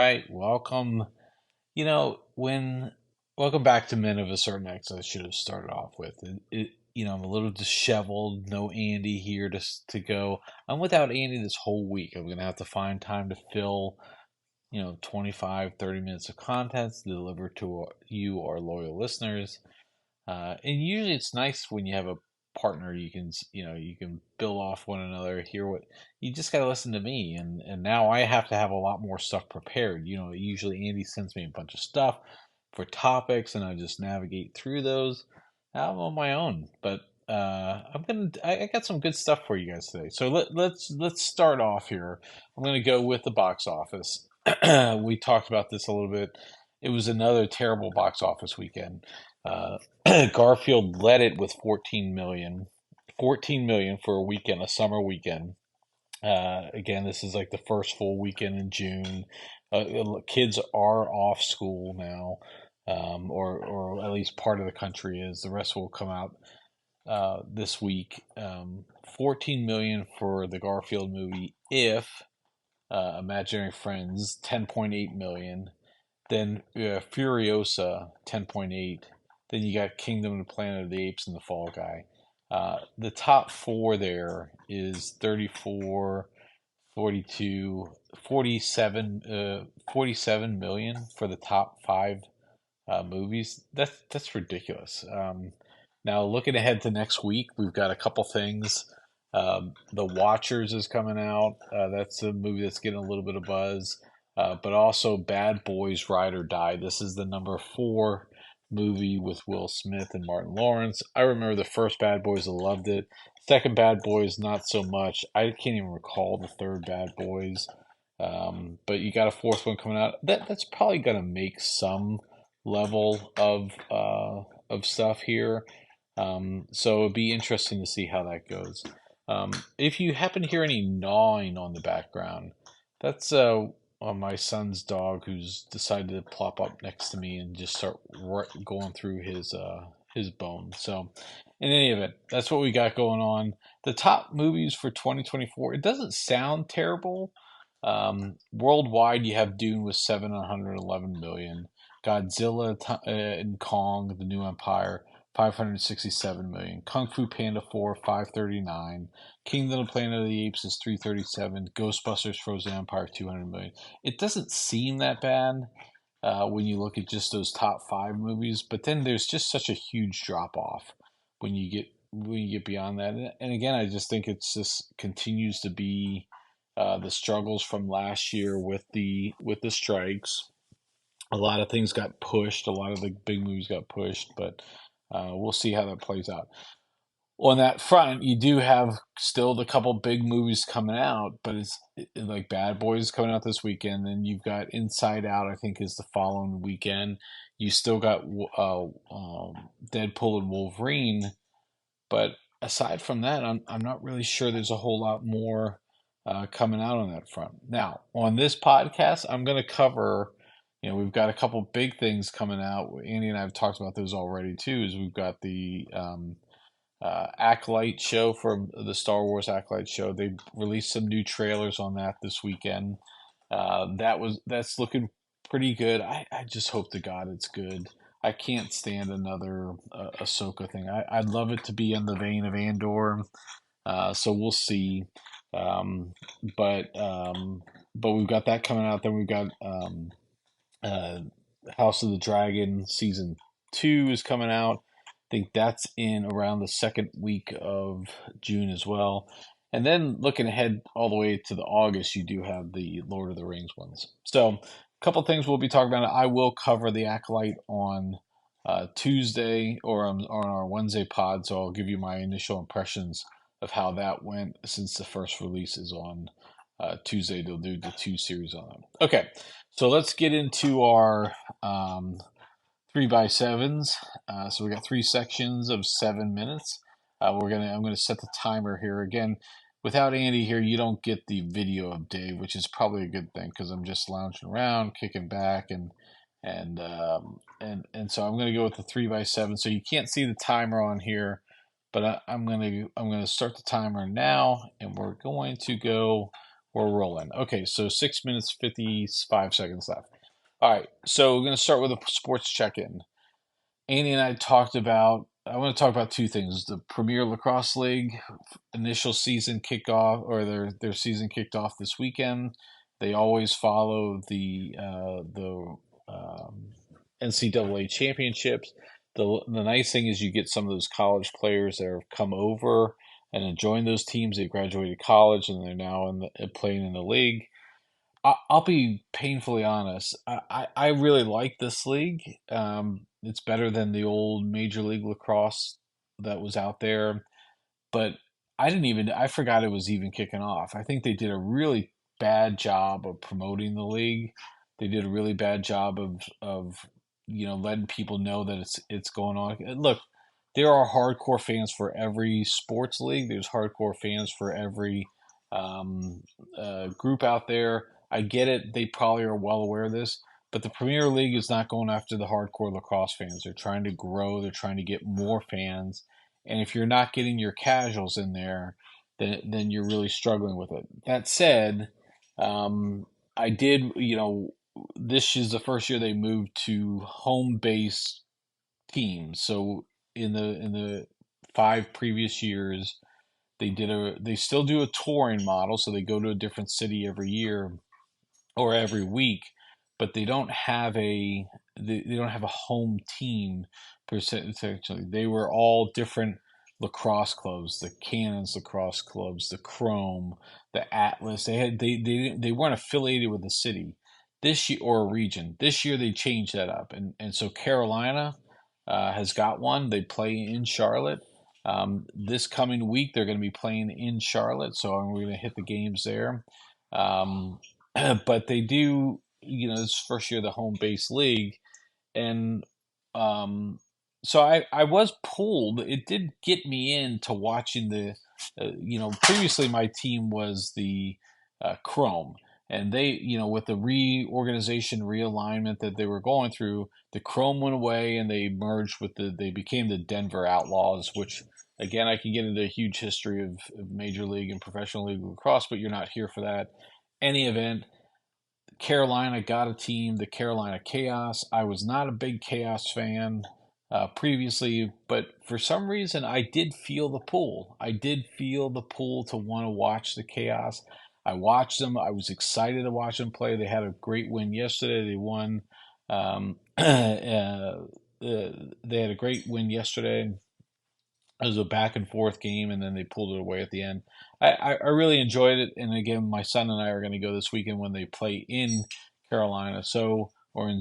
right, welcome. You know, when welcome back to Men of a Certain X. I should have started off with I'm a little disheveled. No Andy here to go. I'm without Andy this whole week. I'm gonna have to find time to fill 25, 30 minutes of content to deliver to you, our loyal listeners. And usually it's nice when you have a partner you can build off one another, hear what you just got to listen to me. And now I have to have a lot more stuff prepared. Usually Andy sends me a bunch of stuff for topics and I just navigate through those. I'm on my own, but I got some good stuff for you guys today. So let's start off here. I'm gonna go with the box office. We talked about this a little bit. It was another terrible box office weekend. Uh, Garfield led it with 14 million. 14 million for a weekend, a summer weekend. Again, this is like the first full weekend in June. Kids are off school now, or at least part of the country is. The rest will come out this week. 14 million for the Garfield movie. If Imaginary Friends, 10.8 million. Then Furiosa, 10.8. Then you got Kingdom of the Planet of the Apes and The Fall Guy. The top four there is 34, 42, 47 million for the top five movies. That's ridiculous. Now looking ahead to next week, we've got a couple things. The Watchers is coming out. That's a movie that's getting a little bit of buzz. But also Bad Boys Ride or Die. This is the number four movie with Will Smith and Martin Lawrence. I remember the first Bad Boys, I loved it. Second Bad Boys, not so much. I can't even recall the third Bad Boys. But you got a fourth one coming out. That's probably going to make some level of stuff here. So it'd be interesting to see how that goes. If you happen to hear any gnawing on the background, that's my son's dog who's decided to plop up next to me and just start going through his bones. So, in any event, that's what we got going on. The top movies for 2024. It doesn't sound terrible. Worldwide, you have Dune with 711 million. Godzilla and Kong, The New Empire, 567 million. Kung Fu Panda 4, 539. Kingdom of the Planet of the Apes is 337. Ghostbusters Frozen Empire, 200 million. It doesn't seem that bad when you look at just those top five movies, but then there's just such a huge drop off when you get beyond that. And again, I just think it's just continues to be the struggles from last year with the strikes. A lot of things got pushed. A lot of the big movies got pushed, but we'll see how that plays out. On that front, you do have still the couple big movies coming out, but it's like Bad Boys coming out this weekend. Then you've got Inside Out, I think, is the following weekend. You still got Deadpool and Wolverine, but aside from that, I'm not really sure there's a whole lot more coming out on that front. Now, on this podcast, I'm going to cover. We've got a couple big things coming out. Andy and I have talked about those already too. Is we've got the Acolyte show for the Star Wars Acolyte show. They released some new trailers on that this weekend. That's looking pretty good. I just hope to God it's good. I can't stand another Ahsoka thing. I'd love it to be in the vein of Andor. So we'll see. But we've got that coming out. Then we've got House of the Dragon season 2 is coming out. I think that's in around the second week of June as well. And then looking ahead all the way to the August, you do have the Lord of the Rings ones. So a couple things we'll be talking about. I will cover the Acolyte on Tuesday or on our Wednesday pod. So I'll give you my initial impressions of how that went since the first release is on Tuesday. They'll do the 2 series on them. Okay, so let's get into our 3x7s. So we got 3 sections of 7 minutes. I'm gonna set the timer here again. Without Andy here, you don't get the video of Dave, which is probably a good thing because I'm just lounging around, kicking back, and so I'm gonna go with the 3x7. So you can't see the timer on here, but I'm gonna start the timer now, and we're going to go We're rolling. Okay, so 6 minutes, 55 seconds left. All right, so we're going to start with a sports check-in. Andy and I I want to talk about two things. The Premier Lacrosse League initial season kickoff, or their season kicked off this weekend. They always follow the NCAA championships. The nice thing is you get some of those college players that have come over and enjoying those teams. They graduated college and they're now playing in the league. I'll be painfully honest. I really like this league. It's better than the old Major League Lacrosse that was out there, but I forgot it was even kicking off. I think they did a really bad job of promoting the league. They did a really bad job of letting people know that it's going on. And look, there are hardcore fans for every sports league. There's hardcore fans for every um, group out there. I get it. They probably are well aware of this, but the Premier League is not going after the hardcore lacrosse fans. They're trying to grow. They're trying to get more fans, and if you're not getting your casuals in there, then you're really struggling with it. That said, um, I did, this is the first year they moved to home base teams. So in the 5 previous years, they still do a touring model, so they go to a different city every year or every week, but they don't have a home team per se. Essentially, they were all different lacrosse clubs: the Cannons lacrosse clubs, the Chrome, the Atlas. They weren't affiliated with the city this year or a region. This year they changed that up, and so Carolina has got one. They play in Charlotte. This coming week, they're going to be playing in Charlotte, so I'm going to hit the games there. Um, but they do, this is first year of the home base league, and um, so I was pulled. It did get me into watching previously my team was the Chrome, and with the reorganization, realignment that they were going through, the Chrome went away, and they became the Denver Outlaws, which again I can get into a huge history of Major League and Professional League lacrosse, but you're not here for that. Any event, Carolina got a team, the Carolina Chaos. I was not a big Chaos fan previously, but for some reason, I did feel the pull. I did feel the pull to want to watch the Chaos. I watched them. I was excited to watch them play. They had a great win yesterday. They won. They had a great win yesterday. It was a back and forth game, and then they pulled it away at the end. I really enjoyed it, and again, my son and I are going to go this weekend when they play in Carolina,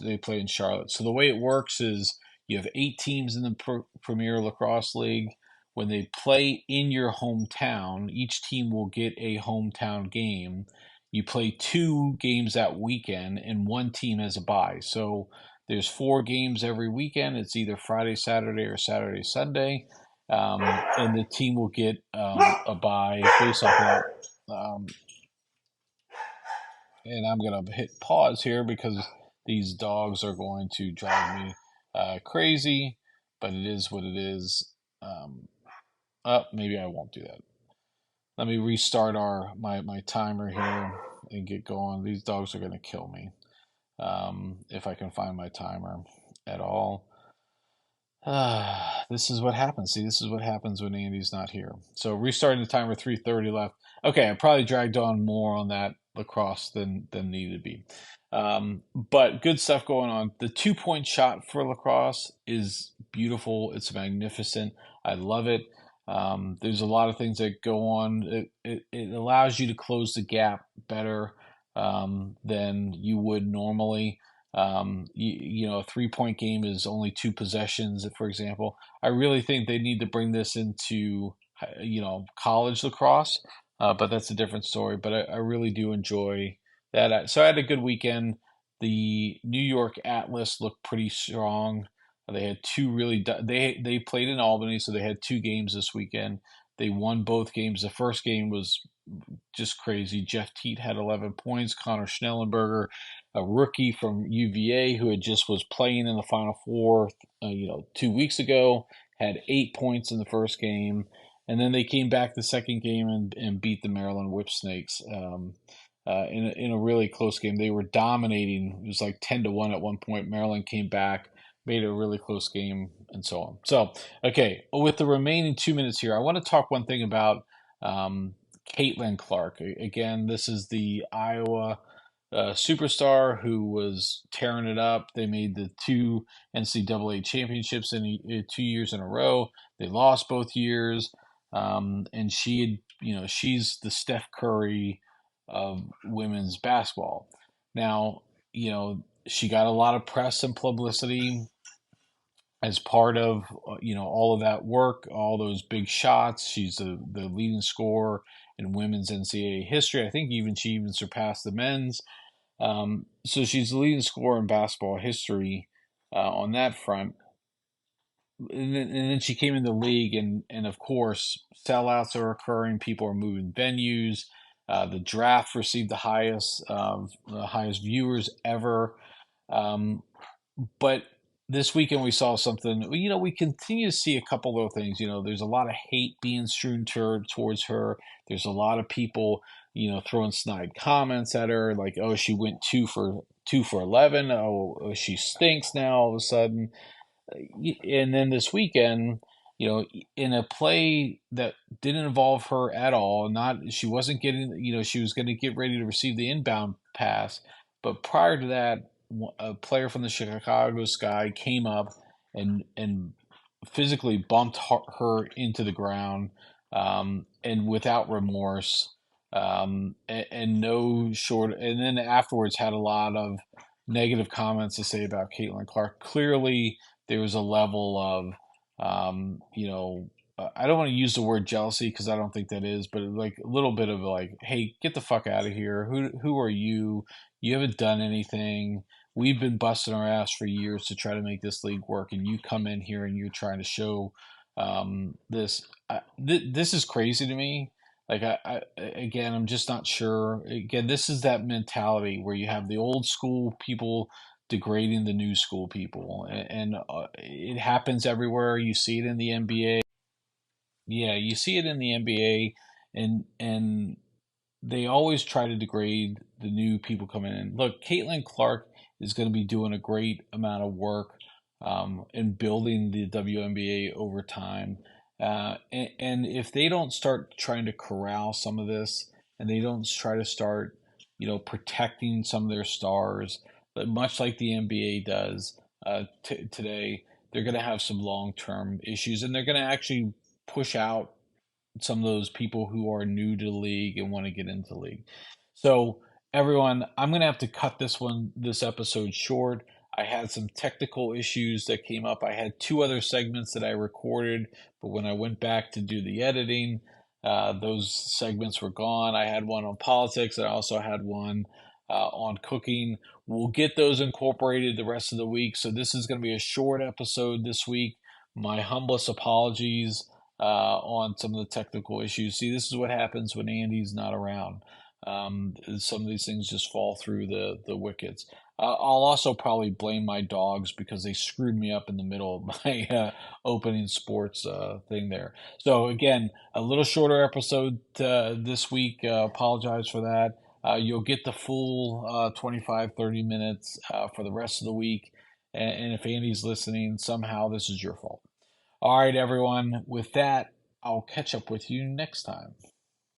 they play in Charlotte. So the way it works is you have 8 teams in the Premier Lacrosse League. When they play in your hometown, each team will get a hometown game. You play 2 games that weekend, and one team has a bye. So there's 4 games every weekend. It's either Friday, Saturday, or Saturday, Sunday, and the team will get a bye based off of that. And I'm going to hit pause here because these dogs are going to drive me crazy, but it is what it is. Maybe I won't do that. Let me restart my timer here and get going. These dogs are going to kill me if I can find my timer at all. This is what happens. See, this is what happens when Andy's not here. So restarting the timer, 3:30 left. Okay, I probably dragged on more on that lacrosse than needed to be. But good stuff going on. The 2-point shot for lacrosse is beautiful. It's magnificent. I love it. There's a lot of things that go on. It allows you to close the gap better than you would normally. A 3-point game is only 2 possessions, for example. I really think they need to bring this into, college lacrosse, but that's a different story. But I really do enjoy that. So I had a good weekend. The New York Atlas looked pretty strong. They had they played in Albany, so they had 2 games this weekend. They won both games. The first game was just crazy. Jeff Teat had 11 points. Connor Schnellenberger, a rookie from UVA who had just was playing in the Final Four, 2 weeks ago, had 8 points in the first game, and then they came back the second game and beat the Maryland Whipsnakes. in a really close game. They were dominating. It was like 10-1 at one point. Maryland came back, made it a really close game, and so on. So, okay, with the remaining 2 minutes here, I want to talk one thing about Caitlan Clark. Again, this is the Iowa superstar who was tearing it up. They made the two NCAA championships in 2 years in a row. They lost both years, and she's the Steph Curry of women's basketball. Now, she got a lot of press and publicity as part of all of that work, all those big shots. She's the leading scorer in women's NCAA history. I think she even surpassed the men's. So she's the leading scorer in basketball history on that front. And then she came in the league, and of course, sellouts are occurring. People are moving venues. The draft received the highest viewers ever. But this weekend we saw something. We continue to see a couple of things. There's a lot of hate being strewn towards her. There's a lot of people, throwing snide comments at her, like, "Oh, she went 2 for 11. Oh, she stinks now all of a sudden." And then this weekend, in a play that didn't involve her at all, she wasn't getting, she was going to get ready to receive the inbound pass, but prior to that, a player from the Chicago Sky came up and physically bumped her into the ground, and without remorse, and no short. And then afterwards, had a lot of negative comments to say about Caitlan Clark. Clearly, there was a level of, I don't want to use the word jealousy because I don't think that is, but like a little bit of like, hey, get the fuck out of here. Who are you? You haven't done anything. We've been busting our ass for years to try to make this league work, and you come in here and you're trying to show this. This is crazy to me. Like again, I'm just not sure. Again, this is that mentality where you have the old school people degrading the new school people, and it happens everywhere. You see it in the NBA. Yeah, you see it in the NBA, and they always try to degrade the new people coming in. Look, Caitlan Clark is going to be doing a great amount of work in building the WNBA over time. And if they don't start trying to corral some of this, and they don't try to start, protecting some of their stars, but much like the NBA does today, they're going to have some long-term issues, and they're going to actually push out some of those people who are new to the league and want to get into the league. So everyone, I'm going to have to cut this episode short. I had some technical issues that came up. I had 2 other segments that I recorded, but when I went back to do the editing, those segments were gone. I had one on politics, and I also had one on cooking. We'll get those incorporated the rest of the week. So this is going to be a short episode this week. My humblest apologies on some of the technical issues. See, this is what happens when Andy's not around. Some of these things just fall through the wickets. I'll also probably blame my dogs because they screwed me up in the middle of my opening sports thing there. So again, a little shorter episode this week. Apologize for that. You'll get the full 25, 30 minutes for the rest of the week. And if Andy's listening, somehow this is your fault. All right, everyone. With that, I'll catch up with you next time.